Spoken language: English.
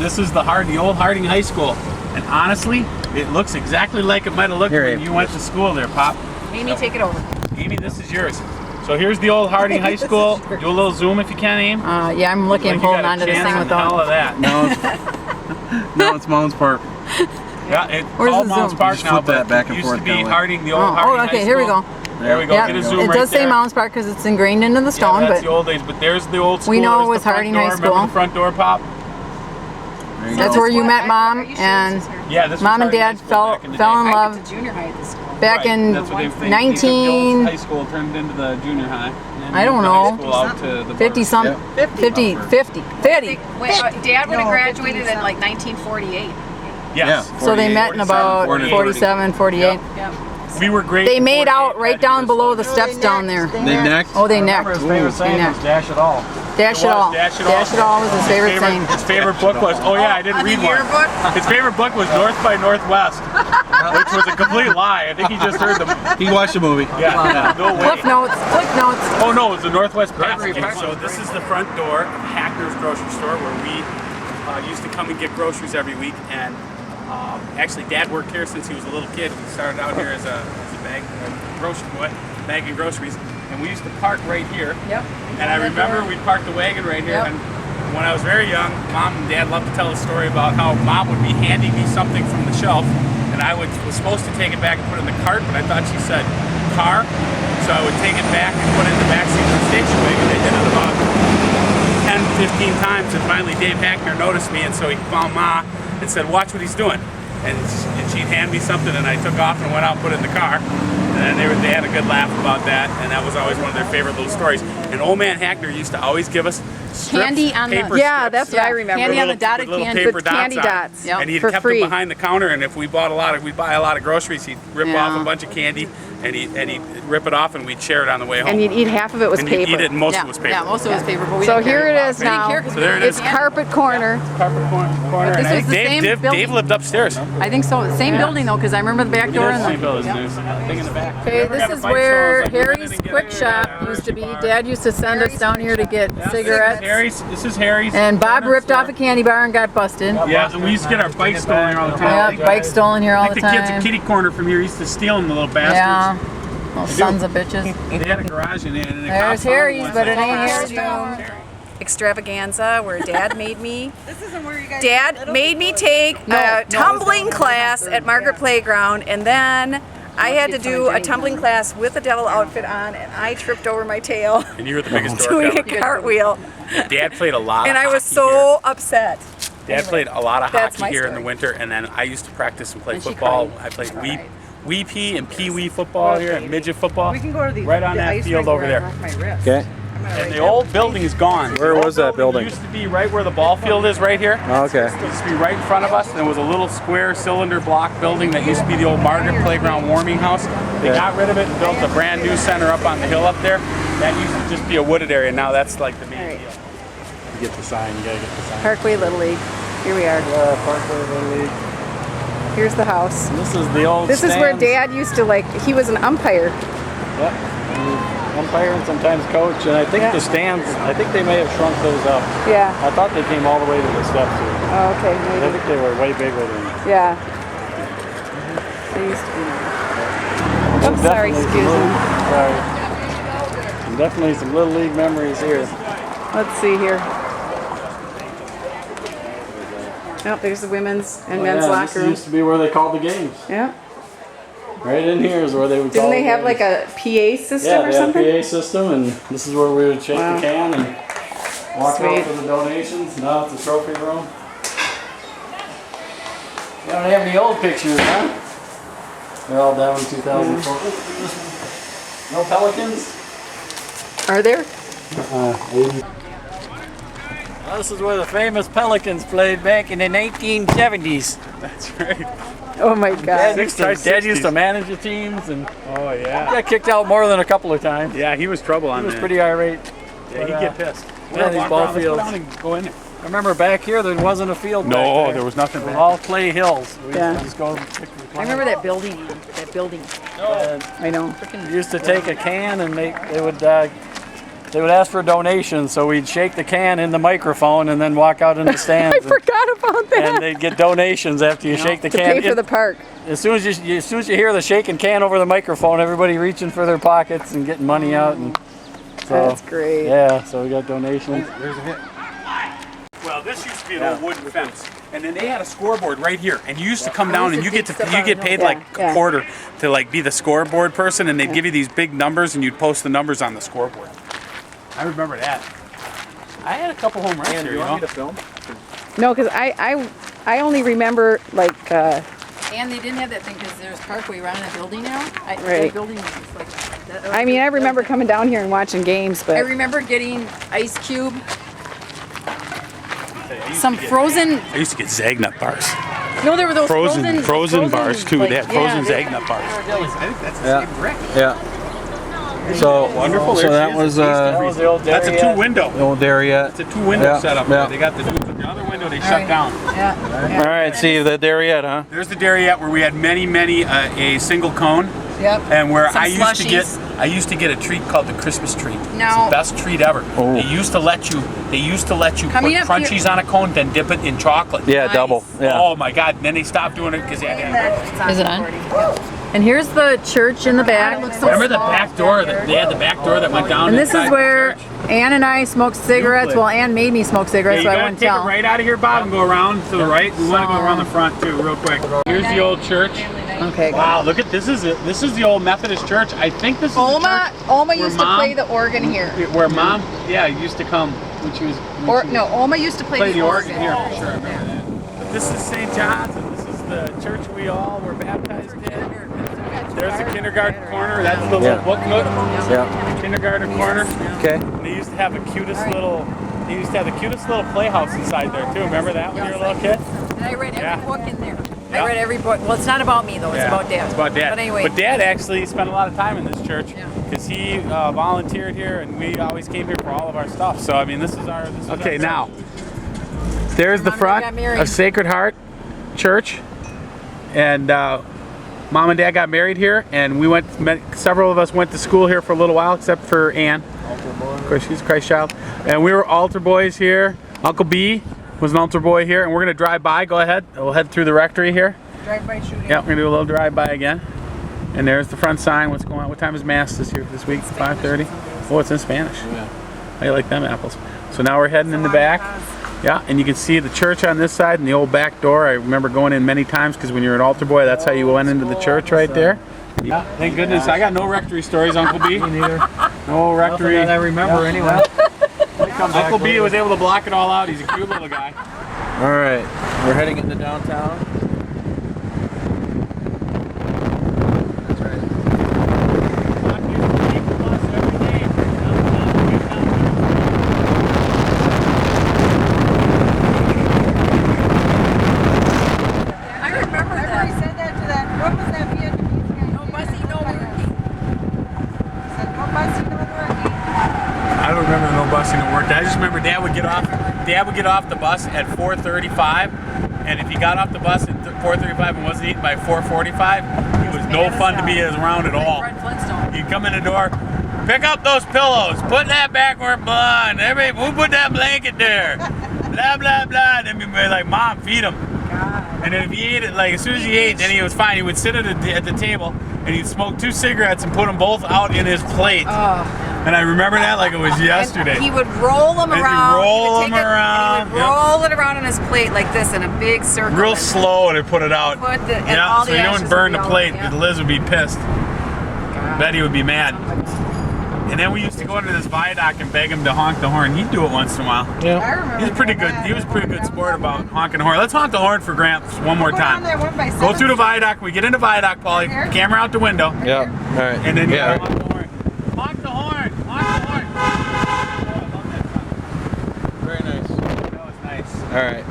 this is the old Harding High School. And honestly, it looks exactly like it might have looked when you went to school there, Pop. Amy, take it over. Amy, this is yours. So here's the old Harding High School. Do a little zoom if you can, Amy. Yeah, I'm looking, holding on to this thing with all of that. No, it's Mounds Park. Yeah, it's called Mounds Park now, but back and used forth to be Harding, the old Harding High School. Okay, here we go. There we go. Get a zoom it right does say there. Mounds Park because it's ingrained into the stone, that's but the old days. But there's the old school. we know There's it was the front Harding door. High School. Remember the front door, Pop? That's where you met Mom, and Mom and Dad fell in love I went to junior high at this school. back in That's what they took the 19. old high school turned into the junior high. I don't know. 50 some, 50. Wait, Dad would have graduated in like 1948. Yes. So they met in about 47, 48. Yep. We were great. They made out right down below the steps down there. They necked? Oh, they necked. His favorite saying was dash it all. Dash it all. Dash it all. Dash it all was his favorite saying. His favorite book was, oh yeah, I didn't read one. His favorite book was North by Northwest, which was a complete lie. I think he just heard the. He watched the movie. Yeah, no way. Cliff notes. Oh no, it was the Northwest Passage. So this is the front door of Hackner's grocery store where we used to come and get groceries every week. And actually, Dad worked here since he was a little kid. He started out here as a grocery boy, bagging groceries. And we used to park right here. Yep. And I remember we parked the wagon right here. Yep. And when I was very young, Mom and Dad loved to tell a story about how Mom would be handing me something from the shelf, and I was supposed to take it back and put it in the cart, but I thought she said car, so I would take it back and put it in the back seat of the station wagon. I did it about 10, 15 times, and finally Dave Hackner noticed me, and so he found Ma and said, watch what he's doing. And she'd hand me something, and I took off and went out and put it in the car. And they had a good laugh about that, and that was always one of their favorite little stories. And old man Hackner used to always give us strips, Candy on the that's what I remember. Candy on the dotted candy, paper candy dots. Yep. And he for kept free. them behind the counter. And if we buy a lot of groceries, he'd rip off a bunch of candy, and he'd rip it off, and we'd share it on the way home. And you'd eat half of it was and paper. You'd eat it, and most of it was paper. Yeah, most of it was paper. But we So didn't here care. it is now. We didn't care 'cause So there it is. It's carpet corner. Carpet corner. This And was the same Dave building. lived upstairs. I think so. Same building though, because I remember the back door and Same the. building. There's a thing in the back. Okay, Never this got a is bike where store, like, Harry's didn't get Quick it, Shop used to be. Dad used to send us down here to get cigarettes. This is Harry's. And Bob ripped off a candy bar and got busted. Yeah, and we used to get our bikes stolen here all the time. Yeah, bikes stolen here all Like the the kids time. at Kitty Corner from here used to steal them, the little bastards. Yeah, those sons of bitches. They had a garage in there. And There's Harry's, but it ain't Harry's. Extravaganza where Dad made me. Dad made me take a tumbling class at Margaret Playground, and then I had to do a tumbling class with a devil outfit on, and I tripped over my tail And you were the biggest dork doing a ever. cartwheel, Dad played a lot and of I was hockey so upset. here. Dad played a lot of That's hockey my here in the story. winter, and then I used to practice and play And she football. cried. I played She wee cried. pea and pee-wee football here and midget football. We can go to the right on the that ice field rink over where I there. broke my wrist. Okay. And the old building is gone. Where was that building? It used to be right where the ball field is right here. Oh, okay. It used to be right in front of us, and there was a little square cylinder block building that used to be the old Margaret Playground warming house. They got rid of it and built a brand new center up on the hill up there. That used to just be a wooded area. Now that's like the main deal. You get the sign, you gotta get the sign. Parkway Little League. Here we are. Parkway Little League. Here's the house. And this is the old This is where stands. Dad used to he was an umpire. Yep. Umpire and sometimes coach, and I think the stands, I think they may have shrunk those up. Yeah. I thought they came all the way to the steps here. Oh, okay. I Maybe. think they were way bigger than. Yeah. They used to be nice. I'm sorry, excuse me. Sorry. And definitely some Little League memories here. Let's see here. Oh, there's the women's and men's This locker room. used to be where they called the games. Yeah. Right in here is where they would Didn't call they the have games. like a PA system Yeah, or they had a something? PA system, and this is where we would shake Wow. the can and walk Sweet. out for the donations. Now it's a trophy room. You don't have any old pictures, huh? They're all down in 2004. No Pelicans? Are there? 80. This is where the famous Pelicans played back in the 1970s. That's right. Oh my God. Dad used to manage the teams and Oh yeah. got kicked out more than a couple of times. Yeah, he was trouble on He was that. pretty irate. Yeah, he'd get pissed. Yeah, these Walk ball around, let's go fields. down and go in there. I remember back here there wasn't a field back No, there. there was nothing It was back all clay hills. We Yeah. used to just go and pick the I remember that building. That building. And I know. we used to take a can and they would they would ask for donations, so we'd shake the can in the microphone and then walk out in the stands. I forgot about that. And they'd get donations after you shake the To can. pay for the park. As soon as you hear the shaking can over the microphone, everybody reaching for their pockets and getting money out, and so That's great. yeah. So we got donations. There's a hit. Well, this used to be an old wooden fence, and then they had a scoreboard right here, and you used to come down and you get paid like a quarter to like be the scoreboard person, and they'd give you these big numbers, and you'd post the numbers on the scoreboard. I remember that. I had a couple home runs here, you know. Me to film? No, because I only remember like. And they didn't have that thing because there's Parkway around the building now. Right. The building was just like that. I mean, I remember coming down here and watching games, but I remember getting Ice Cube, some frozen. I used to get Zagnut bars. No, there were those Frozen bars too. like, They had frozen yeah, Zagnut bars. I think that's the Yeah. same brick. Yeah. So Wonderful. So There that she was the old That's a Darien. two-window. the old Darien. It's a two-window Yeah, setup. yeah. They got the other window they shut down. yeah. All right, see the Darien, huh? There's the Darien where we had many a single cone. Yep. And where Some I slushies. used to get a treat called the Christmas treat. Now- It's the best treat ever. Oh. They used to let you put Coming up crunchies on a cone, then dip it in chocolate. Yeah, Nice. double. Yeah. Oh my God! And then they stopped doing it because they had to. Is it on? And here's the church in the back. Remember the back door? They had the back door that went down. And this inside is the where church. Ann and I smoked cigarettes. Well, Ann made me smoke Yeah, cigarettes, you so I gotta wouldn't take tell. it right out of here, Bob, and go around to the right. We want to go around the front too, real quick. Here's the old church. Okay. Wow, look at this! Is it? This is the old Methodist church. I think this is the church Oma where used to Mom- play the organ here. where Mom, used to come when she was. Or no, Oma used to play The organ here. For sure, I remember that. But this is St. John's, and this is the church we all were baptized in. There's the kindergarten corner. That's the little book nook. Yeah. Kindergarten corner. Okay. And they used to have the cutest little. They used to have the cutest little playhouse inside there too. Remember that when you were a little kid? And I read every book in there. Yeah. I read every book. Well, it's not about me though. It's about Dad. It's about Dad. But anyway. But Dad actually spent a lot of time in this church because he volunteered here, and we always came here for all of our stuff. So I mean, this is our. Okay, now there's the Mom and Dad front got married. of Sacred Heart Church, and Mom and Dad got married here, and several of us went to school here for a little while, except for Ann. Of course, she's a Christ child, and we were altar boys here. Uncle B was an altar boy here, and we're gonna drive by. Go ahead. We'll head through the rectory here. Drive-by shooting. Yeah, we're gonna do a little drive-by again. And there's the front sign. What's going on? What time is Mass this week? 5:30. Oh, it's in Spanish. Yeah. I like them apples. So now we're heading in the back. Yeah, and you can see the church on this side and the old back door. I remember going in many times because when you're an altar boy, that's how you went into the church right there. Yeah, thank goodness. I got no rectory stories, Uncle B. Me neither. No rectory. Nothing that I remember anyway. Uncle B was able to block it all out. He's a cute little guy. All right. We're heading into downtown. That's right. I remember that. He said that to that. What was that Vietnamese guy? No bussy, no working. He said, no bussy, no working. I don't remember no busing that worked. I just remember Dad would get off. Dad would get off the bus at 4:35, and if he got off the bus at 4:35 and wasn't eaten by 4:45, he was no fun to be around at all. Fred Flintstone. He'd come in the door, pick up those pillows, put that back where it belongs. Who put that blanket there? Blah blah blah. And then we'd be like, Mom, feed him. And then if he ate it, like as soon as he ate, then he was fine. He would sit at the table and he'd smoke 2 cigarettes and put them both out in his plate. And I remember that like it was yesterday. And he would roll them And he'd around. roll He would them take it, around, And he would yep. roll it around on his plate like this in a big circle. Real and slow to put it out. Put the, and Yeah, all so the you ashes don't burn would the be all plate. over, yeah. Liz would be pissed. Betty would be mad. And then we used to go into this viaduct and beg him to honk the horn. He'd do it once in a while. Yeah. I remember. He was pretty good. He was pretty good sport about honking the horn. Let's honk the horn for Gramps one more Put on time. that one by Go through the 7th. viaduct. We get into viaduct, Paulie. Here? Camera out the window. Yeah. All right. And then you yeah. honk the horn. Honk the horn. Honk the horn. Oh, I love that song. Very nice. That was nice. All right.